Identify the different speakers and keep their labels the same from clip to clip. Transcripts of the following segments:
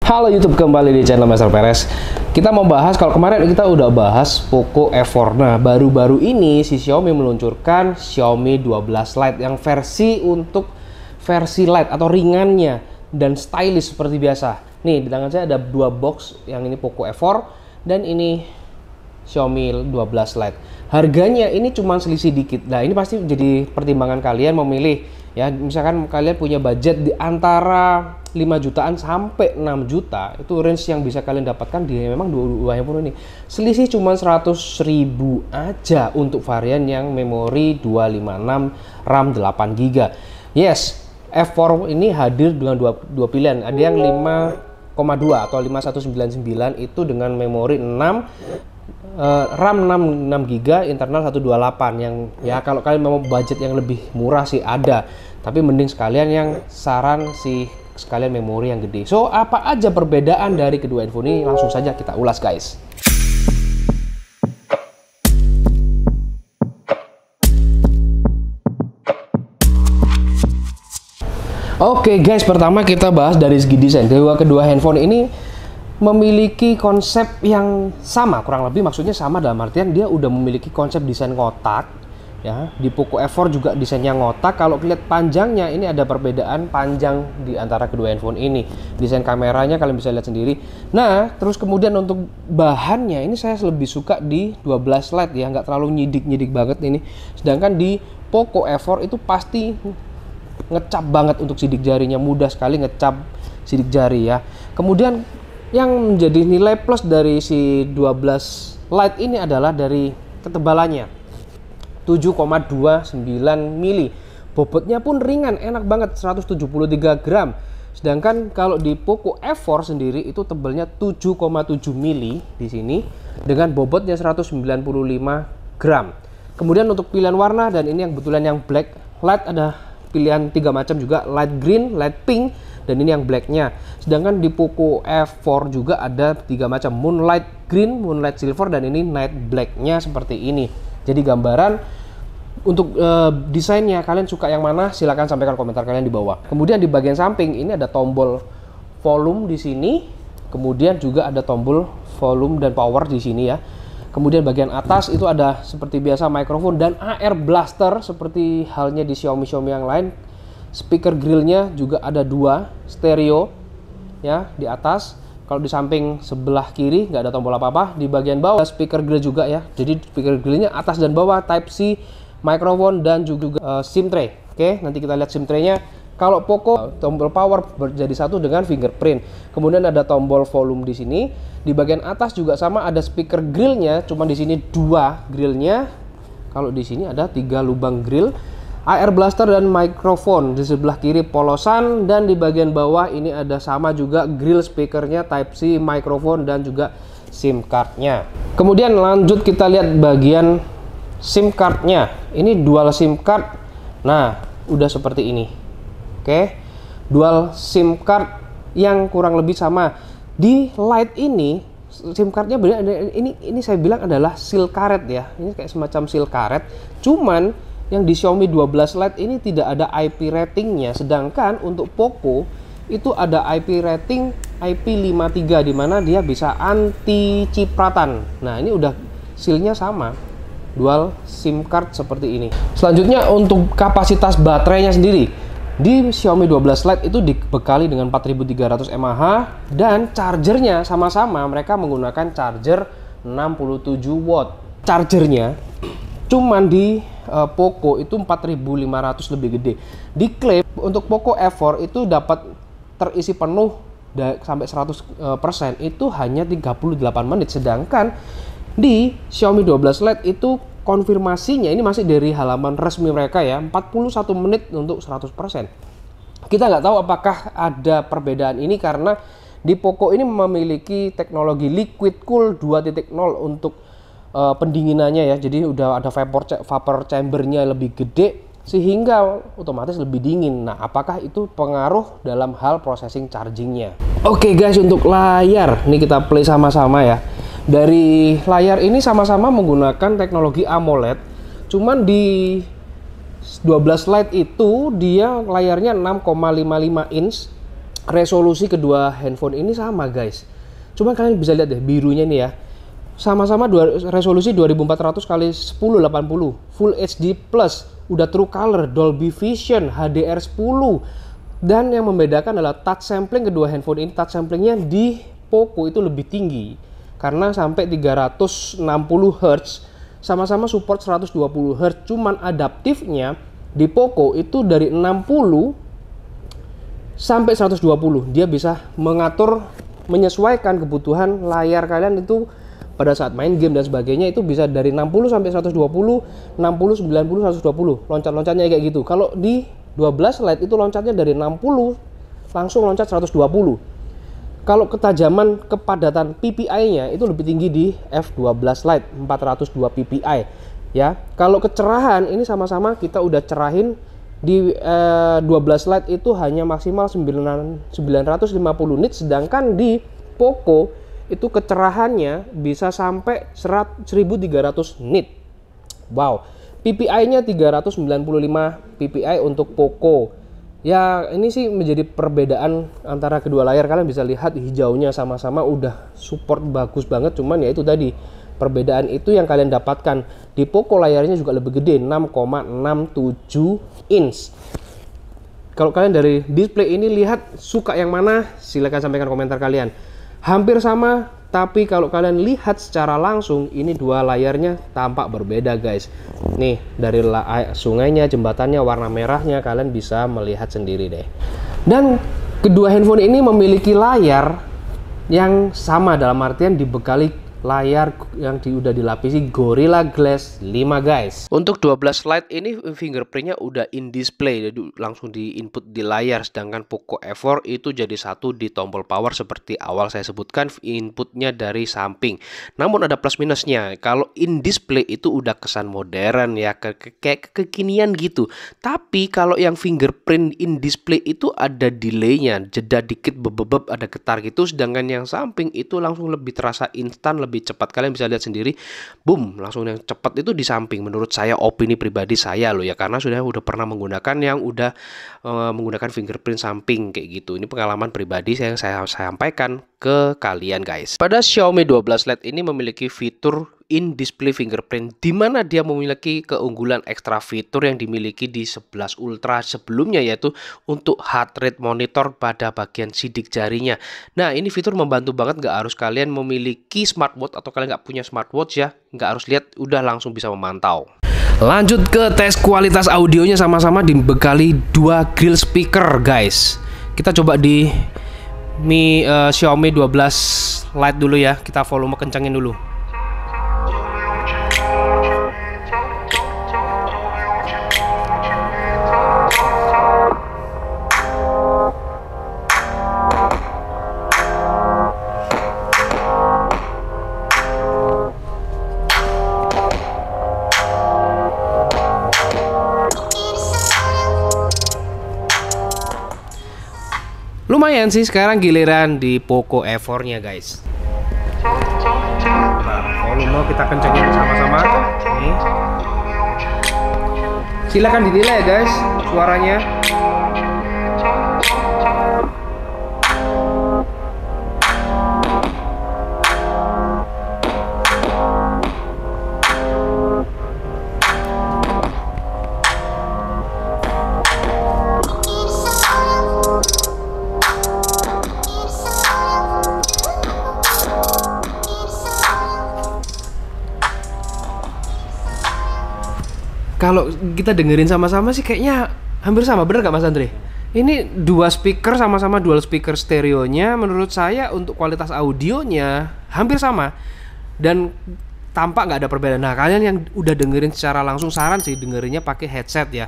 Speaker 1: Halo YouTube, kembali di channel Master Perez. Kita mau bahas, kalau kemarin kita udah bahas Poco F4. Nah, baru-baru ini si Xiaomi meluncurkan Xiaomi 12 Lite yang versi Lite atau ringannya dan stylish seperti biasa. Nih, di tangan saya ada dua box, yang ini Poco F4 dan ini Xiaomi 12 Lite. Harganya ini cuma selisih dikit. Nah, ini pasti jadi pertimbangan kalian memilih ya. Misalkan kalian punya budget di antara 5 jutaan sampai 6 juta, itu range yang bisa kalian dapatkan di memang dua handphone ini. Selisih cuma 100.000 aja untuk varian yang memori 256 RAM 8GB. Yes, F4 ini hadir dengan dua pilihan. Ada yang 5,2 atau 5199 itu dengan memori 6 RAM 6GB, internal 128. Yang ya kalau kalian mau budget yang lebih murah sih ada, tapi mending sekalian yang saran sih sekalian memori yang gede. So, apa aja perbedaan dari kedua handphone ini? Langsung saja kita ulas, guys. Oke, guys, pertama kita bahas dari segi desain. Kedua handphone ini memiliki konsep yang sama, kurang lebih maksudnya sama dalam artian dia udah memiliki konsep desain kotak. Ya, di Poco F4 juga desainnya ngotak. Kalau lihat panjangnya, ini ada perbedaan panjang di antara kedua handphone ini. Desain kameranya kalian bisa lihat sendiri. Nah, terus kemudian untuk bahannya ini saya lebih suka di 12 Lite ya, nggak terlalu nyidik-nyidik banget ini. Sedangkan di Poco F4 itu pasti ngecap banget untuk sidik jarinya, mudah sekali ngecap sidik jari ya. Kemudian yang menjadi nilai plus dari si 12 Lite ini adalah dari ketebalannya. 7,29 mili. Bobotnya pun ringan, enak banget, 173 gram. Sedangkan kalau di Poco F4 sendiri itu tebelnya 7,7 mili di sini dengan bobotnya 195 gram. Kemudian untuk pilihan warna, dan ini yang kebetulan yang black light, ada pilihan 3 macam juga, light green, light pink, dan ini yang blacknya. Sedangkan di Poco F4 juga ada 3 macam, moonlight green, moonlight silver, dan ini night blacknya seperti ini. Jadi gambaran untuk desainnya kalian suka yang mana? Silahkan sampaikan komentar kalian di bawah. Kemudian di bagian samping ini ada tombol volume di sini, kemudian juga ada tombol volume dan power di sini ya. Kemudian bagian atas itu ada seperti biasa mikrofon dan AR blaster seperti halnya di Xiaomi yang lain. Speaker grillnya juga ada 2 stereo ya di atas. Kalau di samping sebelah kiri nggak ada tombol apa-apa. Di bagian bawah speaker grill juga ya. Jadi speaker grillnya atas dan bawah, Type C, mikrofon, dan juga SIM tray. Oke, nanti kita lihat SIM tray-nya. Kalau Poco tombol power menjadi satu dengan fingerprint. Kemudian ada tombol volume di sini. Di bagian atas juga sama, ada speaker grillnya. Cuma di sini 2 grillnya. Kalau di sini ada 3 lubang grill. AR blaster dan mikrofon di sebelah kiri polosan, dan di bagian bawah ini ada sama juga grill, speakernya Type C, mikrofon, dan juga SIM cardnya. Kemudian lanjut kita lihat bagian SIM cardnya. Ini dual SIM card. Nah, udah seperti ini. Oke, dual SIM card yang kurang lebih sama. Di Lite ini SIM cardnya beda. Ini saya bilang adalah seal karet ya. Ini kayak semacam seal karet. Cuman yang di Xiaomi 12 Lite ini tidak ada IP ratingnya, sedangkan untuk Poco itu ada IP rating IP53 di mana dia bisa anti cipratan. Nah, ini udah sealnya sama, dual SIM card seperti ini. Selanjutnya untuk kapasitas baterainya sendiri, di Xiaomi 12 Lite itu dibekali dengan 4300 mAh dan chargernya sama-sama mereka menggunakan charger 67 watt. Chargernya cuman di Poco itu 4500 lebih gede. Diklaim untuk Poco F4 itu dapat terisi penuh sampai 100% itu hanya 38 menit. Sedangkan di Xiaomi 12 Lite itu konfirmasinya ini masih dari halaman resmi mereka ya, 41 menit untuk 100%. Kita nggak tahu apakah ada perbedaan ini karena di Poco ini memiliki teknologi liquid cool 2.0 untuk pendinginannya ya, jadi udah ada vapor chambernya lebih gede sehingga otomatis lebih dingin. Nah, apakah itu pengaruh dalam hal processing chargingnya? Oke guys, untuk layar ini kita play sama-sama ya. Dari layar ini sama-sama menggunakan teknologi AMOLED, cuman di 12 Lite itu dia layarnya 6,55 inch resolusi kedua handphone ini sama guys. Cuma kalian bisa lihat deh birunya nih ya. Sama-sama resolusi 2400 x 1080 Full HD Plus, udah True Color, Dolby Vision, HDR10. Dan yang membedakan adalah touch sampling kedua handphone ini. Touch samplingnya di Poco itu lebih tinggi karena sampai 360 Hz. Sama-sama support 120 Hz. Cuman adaptifnya di Poco itu dari 60 sampai 120. Dia bisa mengatur, menyesuaikan kebutuhan layar kalian itu pada saat main game dan sebagainya. Itu bisa dari 60 sampai 120, 60, 90, 120. Loncat-loncatnya kayak gitu. Kalau di 12 Lite itu loncatnya dari 60 langsung loncat 120. Kalau ketajaman kepadatan PPI-nya itu lebih tinggi di F12 Lite 402 PPI ya. Kalau kecerahan ini sama-sama kita udah cerahin di 12 Lite itu hanya maksimal 950 nits, sedangkan di Poco itu kecerahannya bisa sampai 1300 nit. Wow. PPI-nya 395 PPI untuk Poco. Ya, ini sih menjadi perbedaan antara kedua layar. Kalian bisa lihat hijaunya sama-sama udah support bagus banget, cuman ya itu tadi perbedaan itu yang kalian dapatkan. Di Poco layarnya juga lebih gede, 6,67 inch. Kalau kalian dari display ini lihat suka yang mana, silahkan sampaikan komentar kalian. Hampir sama, tapi kalau kalian lihat secara langsung ini dua layarnya tampak berbeda guys. Nih dari sungainya, jembatannya, warna merahnya kalian bisa melihat sendiri deh. Dan kedua handphone ini memiliki layar yang sama, dalam artian dibekali layar yang udah dilapisi Gorilla Glass 5 guys. Untuk 12 Lite ini fingerprintnya udah in display, jadi langsung di input di layar. Sedangkan Poco F4 itu jadi satu di tombol power seperti awal saya sebutkan, inputnya dari samping. Namun ada plus minusnya. Kalau in display itu udah kesan modern ya, kayak kekinian gitu. Tapi kalau yang fingerprint in display itu ada delaynya, jeda dikit bebebeb, ada getar gitu. Sedangkan yang samping itu langsung lebih terasa instan, lebih cepat. Kalian bisa lihat sendiri, boom, langsung yang cepat itu di samping. Menurut saya, opini pribadi saya loh ya, karena udah pernah menggunakan yang udah menggunakan fingerprint samping kayak gitu. Ini pengalaman pribadi yang saya sampaikan ke kalian guys. Pada Xiaomi 12 Lite ini memiliki fitur in display fingerprint, di mana dia memiliki keunggulan ekstra fitur yang dimiliki di 11 Ultra sebelumnya, yaitu untuk heart rate monitor pada bagian sidik jarinya. Nah, ini fitur membantu banget, nggak harus kalian memiliki smartwatch atau kalian nggak punya smartwatch ya, nggak harus lihat, udah langsung bisa memantau. Lanjut ke tes kualitas audionya, sama-sama dibekali dua grill speaker guys. Kita coba di Xiaomi 12 Lite dulu ya, kita volume kencangin dulu. Lumayan sih, sekarang giliran di Poco F4 nya guys. Nah, volume kita kencangin sama-sama. Nih. Silakan dinilai ya guys suaranya. Kalau kita dengerin sama-sama sih kayaknya hampir sama, bener gak Mas Andre? Ini dua speaker sama-sama dual speaker stereonya, menurut saya untuk kualitas audionya hampir sama dan tampak nggak ada perbedaan. Nah, kalian yang udah dengerin secara langsung, saran sih dengerinnya pakai headset ya,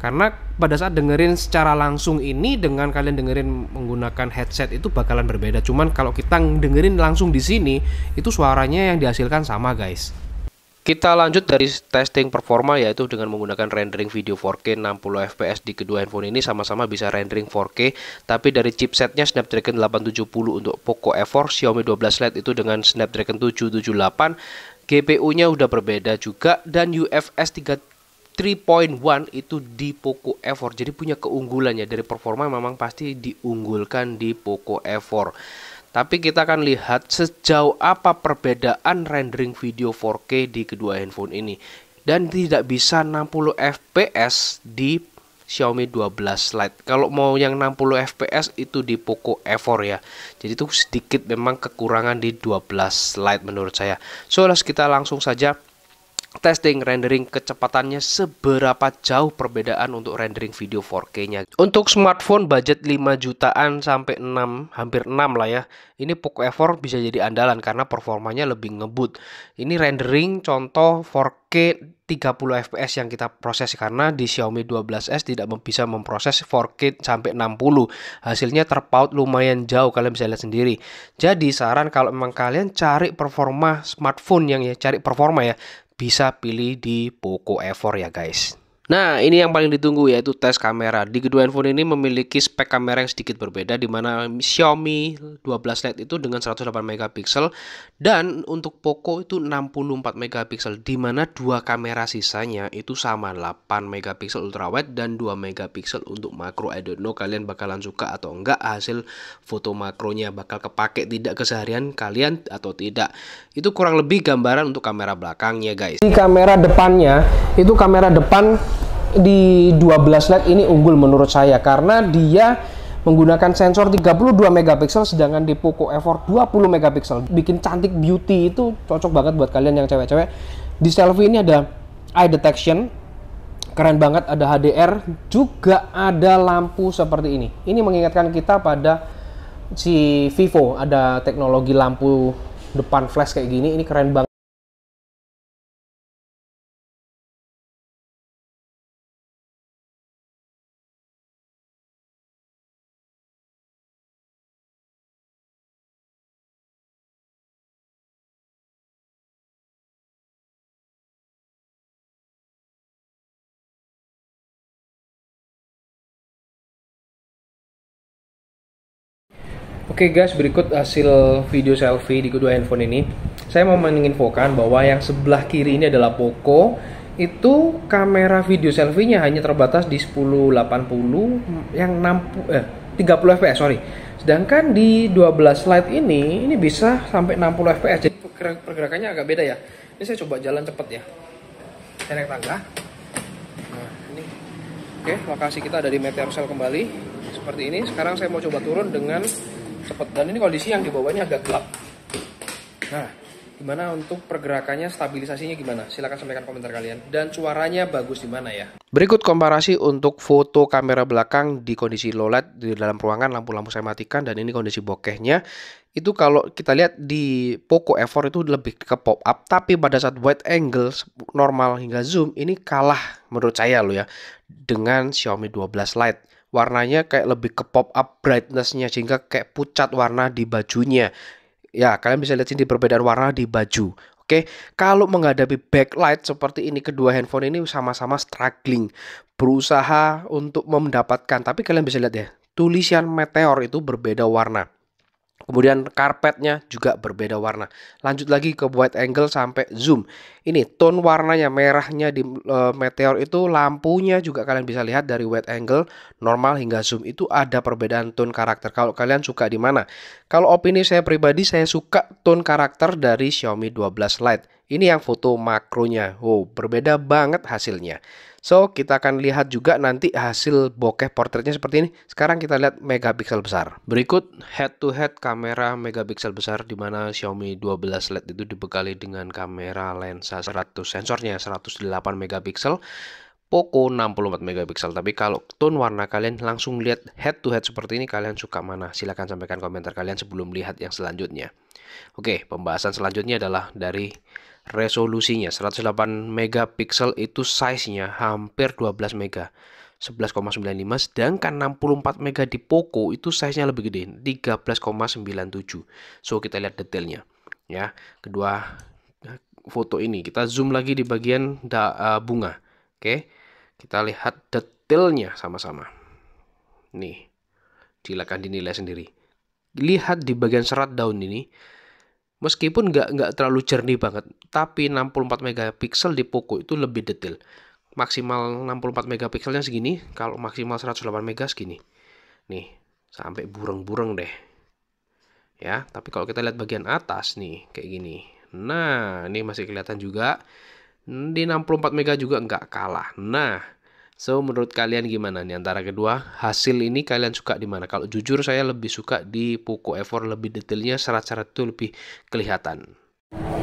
Speaker 1: karena pada saat dengerin secara langsung ini dengan kalian dengerin menggunakan headset itu bakalan berbeda. Cuman kalau kita dengerin langsung di sini itu suaranya yang dihasilkan sama guys. Kita lanjut dari testing performa, yaitu dengan menggunakan rendering video 4K 60 fps di kedua handphone ini sama-sama bisa rendering 4K, tapi dari chipsetnya Snapdragon 870 untuk Poco F4, Xiaomi 12 Lite itu dengan Snapdragon 778, GPU-nya udah berbeda juga, dan UFS 3.1 itu di Poco F4, jadi punya keunggulannya. Dari performa memang pasti diunggulkan di Poco F4. Tapi kita akan lihat sejauh apa perbedaan rendering video 4K di kedua handphone ini. Dan tidak bisa 60 fps di Xiaomi 12 Lite. Kalau mau yang 60 fps itu di Poco F4 ya. Jadi itu sedikit memang kekurangan di 12 Lite menurut saya. So, kita langsung saja testing rendering kecepatannya, seberapa jauh perbedaan untuk rendering video 4K-nya. Untuk smartphone budget 5 jutaan sampai 6, hampir 6 lah ya. Ini Poco F4 bisa jadi andalan karena performanya lebih ngebut. Ini rendering contoh 4K 30 fps yang kita proses, karena di Xiaomi 12S tidak bisa memproses 4K sampai 60. Hasilnya terpaut lumayan jauh, kalian bisa lihat sendiri. Jadi saran kalau memang kalian cari performa smartphone yang cari performa ya, bisa pilih di Poco F4 ya guys. Nah, ini yang paling ditunggu yaitu tes kamera. Di kedua handphone ini memiliki spek kamera yang sedikit berbeda, di mana Xiaomi 12 Lite itu dengan 108 megapiksel dan untuk Poco itu 64 megapiksel, di mana dua kamera sisanya itu sama, 8 megapiksel ultrawide dan 2 megapiksel untuk makro. I don't know kalian bakalan suka atau enggak hasil foto makronya, bakal kepake tidak keseharian kalian atau tidak. Itu kurang lebih gambaran untuk kamera belakangnya guys. Di kamera depannya, itu kamera depan di 12 Lite ini unggul menurut saya karena dia menggunakan sensor 32 megapiksel, sedangkan di Poco F4 20 megapiksel. Bikin cantik, beauty, itu cocok banget buat kalian yang cewek-cewek. Di selfie ini ada eye detection, keren banget, ada HDR, juga ada lampu seperti ini. Ini mengingatkan kita pada si Vivo, ada teknologi lampu depan flash kayak gini, ini keren banget. Oke guys, berikut hasil video selfie di kedua handphone ini. Saya mau menginfokan bahwa yang sebelah kiri ini adalah Poco. Itu kamera video selfie-nya hanya terbatas di 1080 yang 30 fps, sorry. Sedangkan di 12 Lite ini bisa sampai 60 fps. Jadi pergerakannya agak beda ya. Ini saya coba jalan cepet ya. Saya naik tangga. Nah, ini. Oke, lokasi kita ada di Meteor Cell kembali. Seperti ini. Sekarang saya mau coba turun dengan cepat, dan ini kondisi yang di bawah ini agak gelap. Nah, gimana untuk pergerakannya, stabilisasinya gimana? Silahkan sampaikan komentar kalian. Dan suaranya bagus di mana ya? Berikut komparasi untuk foto kamera belakang di kondisi low light di dalam ruangan, lampu-lampu saya matikan, dan ini kondisi bokehnya. Itu kalau kita lihat di Poco F4 itu lebih ke pop up, tapi pada saat wide angle normal hingga zoom ini kalah menurut saya loh ya dengan Xiaomi 12 Lite. Warnanya kayak lebih ke pop up brightness-nya, sehingga kayak pucat warna di bajunya. Ya, kalian bisa lihat sini perbedaan warna di baju. Oke, kalau menghadapi backlight seperti ini, kedua handphone ini sama-sama struggling, berusaha untuk mendapatkan. Tapi kalian bisa lihat ya, tulisan Meteor itu berbeda warna. Kemudian karpetnya juga berbeda warna. Lanjut lagi ke wide angle sampai zoom. Ini tone warnanya merahnya di Meteor itu, lampunya juga kalian bisa lihat dari wide angle normal hingga zoom itu ada perbedaan tone karakter. Kalau kalian suka di mana? Kalau opini saya pribadi, saya suka tone karakter dari Xiaomi 12 Lite. Ini yang foto makronya. Wow, berbeda banget hasilnya. So, kita akan lihat juga nanti hasil bokeh portretnya seperti ini. Sekarang kita lihat megapiksel besar. Berikut head-to-head kamera megapiksel besar, di mana Xiaomi 12 Lite itu dibekali dengan kamera lensa 100, sensornya 108 megapiksel, Poco 64 megapiksel. Tapi kalau tone warna kalian langsung lihat head-to-head seperti ini, kalian suka mana? Silahkan sampaikan komentar kalian sebelum lihat yang selanjutnya. Oke, pembahasan selanjutnya adalah dari resolusinya. 108 megapiksel itu size-nya hampir 12 mega, 11,95, sedangkan 64 mega di Poco itu size-nya lebih gede, 13,97. So, kita lihat detailnya ya. Kedua foto ini kita zoom lagi di bagian bunga. Oke, kita lihat detailnya sama-sama. Nih, silakan dinilai sendiri. Lihat di bagian serat daun ini, meskipun nggak terlalu jernih banget, tapi 64 megapiksel di Poco itu lebih detail. maksimal 64 megapikselnya segini, kalau maksimal 108 mega segini. Nih, sampai bureng-bureng deh. Ya, tapi kalau kita lihat bagian atas nih, kayak gini. Nah, ini masih kelihatan juga. Di 64 mega juga nggak kalah. Nah, so menurut kalian gimana nih antara kedua? Hasil ini kalian suka di mana? Kalau jujur saya lebih suka di Poco F4, lebih detailnya, syarat-syarat itu lebih kelihatan.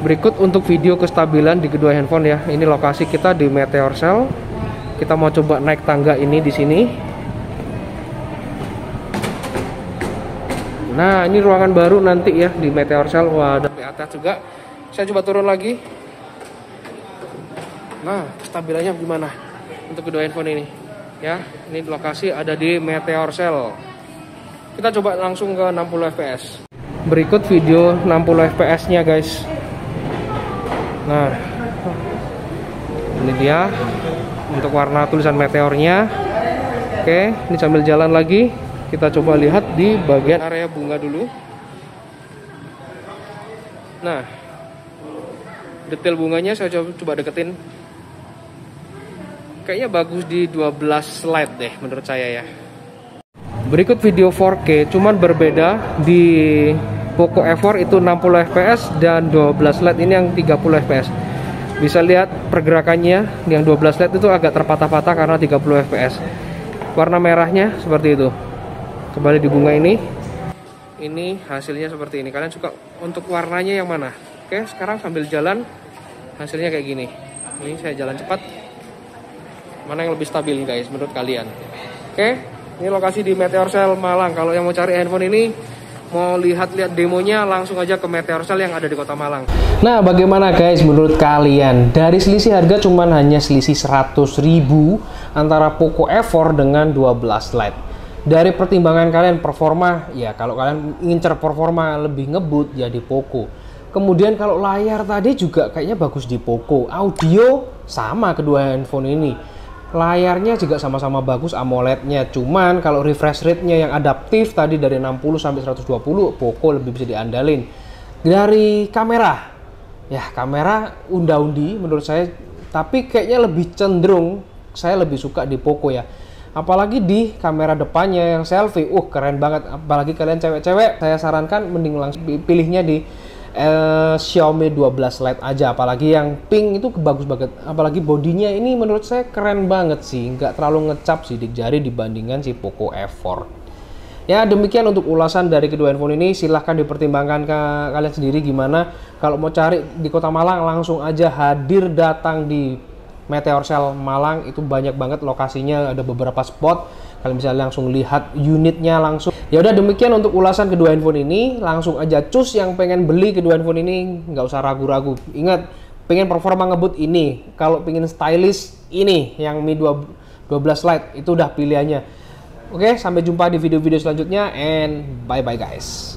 Speaker 1: Berikut untuk video kestabilan di kedua handphone ya. Ini lokasi kita di Meteor Cell. Kita mau coba naik tangga ini di sini. Nah, ini ruangan baru nanti ya di Meteor Cell. Wah, ada di atas juga. Saya coba turun lagi. Nah, kestabilannya gimana untuk kedua handphone ini? Ya, ini lokasi ada di Meteor Cell. Kita coba langsung ke 60 fps. Berikut video 60 fps-nya, guys. Nah, ini dia untuk warna tulisan Meteornya. Oke, ini sambil jalan lagi. Kita coba lihat di bagian area bunga dulu. Nah, detail bunganya saya coba deketin. Kayaknya bagus di 12 slide deh menurut saya ya. Berikut video 4K, cuman berbeda di Poco F4 itu 60 fps dan 12 slide ini yang 30 fps. Bisa lihat pergerakannya, yang 12 slide itu agak terpatah-patah karena 30 fps. Warna merahnya seperti itu. Kembali di bunga ini hasilnya seperti ini. Kalian suka untuk warnanya yang mana? Oke, sekarang sambil jalan hasilnya kayak gini. Ini saya jalan cepat. Mana yang lebih stabil guys menurut kalian? Oke, ini lokasi di Meteor Cell Malang. Kalau yang mau cari handphone ini, mau lihat-lihat demonya, langsung aja ke Meteor Cell yang ada di Kota Malang. Nah, bagaimana guys menurut kalian? Dari selisih harga cuman hanya selisih 100.000 antara Poco F4 dengan 12 Lite. Dari pertimbangan kalian performa, ya kalau kalian ngincer performa lebih ngebut ya di Poco. Kemudian kalau layar tadi juga kayaknya bagus di Poco. Audio sama kedua handphone ini. Layarnya juga sama-sama bagus, AMOLED-nya. Cuman kalau refresh rate-nya yang adaptif tadi dari 60 sampai 120, Poco lebih bisa diandalin. Dari kamera, ya kamera unda-undi menurut saya, tapi kayaknya lebih cenderung saya lebih suka di Poco ya. Apalagi di kamera depannya yang selfie, keren banget. Apalagi kalian cewek-cewek, saya sarankan mending langsung pilihnya di Xiaomi 12 Lite aja. Apalagi yang pink itu bagus banget. Apalagi bodinya ini menurut saya keren banget sih, nggak terlalu ngecap sidik jari dibandingkan si Poco F4. Ya, demikian untuk ulasan dari kedua handphone ini. Silahkan dipertimbangkan ke kalian sendiri gimana. Kalau mau cari di Kota Malang, langsung aja hadir datang di Meteor Cell Malang. Itu banyak banget lokasinya, ada beberapa spot. Kalian bisa langsung lihat unitnya langsung. Ya udah, demikian untuk ulasan kedua handphone ini. Langsung aja cus yang pengen beli kedua handphone ini, nggak usah ragu-ragu. Ingat, pengen performa ngebut ini. Kalau pengen stylish ini yang Mi 12 Lite itu udah pilihannya. Oke, sampai jumpa di video-video selanjutnya and bye-bye guys.